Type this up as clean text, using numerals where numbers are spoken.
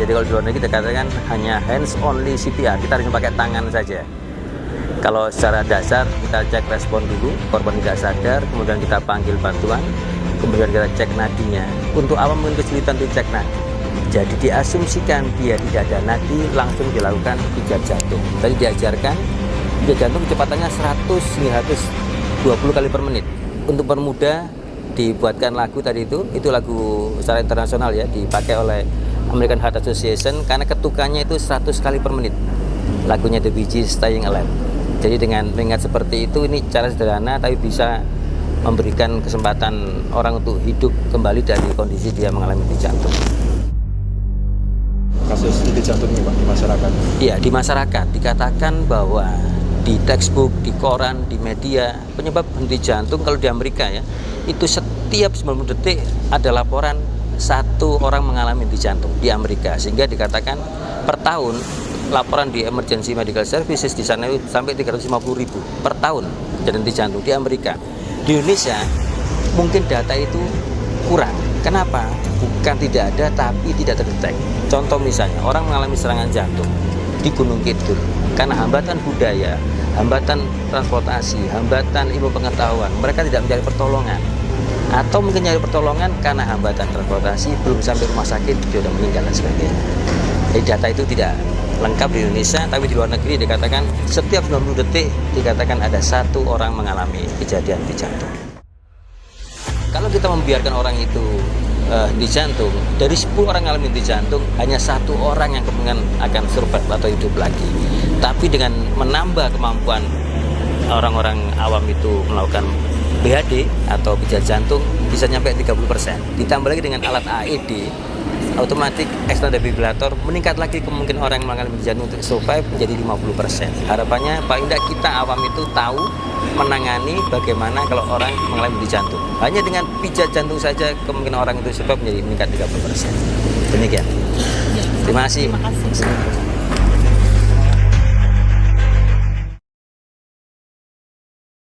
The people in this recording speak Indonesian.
Jadi kalau di luar negeri kita katakan hanya hands only CPR, kita harus pakai tangan saja. Kalau secara dasar kita cek respon dulu, korban tidak sadar, kemudian kita panggil bantuan, kemudian kita cek nadinya. Untuk awam mungkin kesulitan untuk cek nadi, jadi diasumsikan dia tidak ada nadi, langsung dilakukan pijat jantung. Tadi diajarkan pijat jantung kecepatannya 100 hingga 120 kali per menit. Untuk permudah dibuatkan lagu tadi itu lagu secara internasional ya, dipakai oleh American Heart Association karena ketukannya itu 100 kali per menit. Lagunya The Bee Gees, Staying Alive. Jadi dengan mengingat seperti itu, ini cara sederhana tapi bisa memberikan kesempatan orang untuk hidup kembali dari kondisi dia mengalami henti jantung. Kasus henti jantung ini Pak di masyarakat? Iya, di masyarakat dikatakan bahwa di textbook, di koran, di media, penyebab henti jantung kalau di Amerika ya, itu setiap 90 detik ada laporan satu orang mengalami henti jantung di Amerika, sehingga dikatakan per tahun laporan di emergency medical services di sana itu sampai 350.000 per tahun jadi henti jantung di Amerika. Di Indonesia mungkin data itu kurang. Kenapa? Bukan tidak ada, tapi tidak terdetek. Contoh misalnya orang mengalami serangan jantung di Gunung Kidul karena hambatan budaya, hambatan transportasi, hambatan ilmu pengetahuan, mereka tidak mencari pertolongan. Atau mungkin nyari pertolongan karena hambatan transportasi, belum sampai rumah sakit dia sudah meninggal dan sebagainya. Jadi data itu tidak lengkap di Indonesia, tapi di luar negeri dikatakan setiap 90 detik dikatakan ada satu orang mengalami kejadian henti jantung. Kalau kita membiarkan orang itu henti jantung, dari 10 orang mengalami henti jantung hanya satu orang yang kemungkinan akan survive atau hidup lagi. Tapi dengan menambah kemampuan orang-orang awam itu melakukan BHD atau pijat jantung bisa nyampe 30%. Ditambah lagi dengan alat AED, automatic external defibrillator, meningkat lagi kemungkinan orang yang mengalami henti jantung untuk survive menjadi 50%. Harapannya paling tidak kita awam itu tahu menangani bagaimana kalau orang mengalami henti jantung. Hanya dengan pijat jantung saja kemungkinan orang itu survive menjadi meningkat 30%. Demikian. Terima kasih. Terima kasih.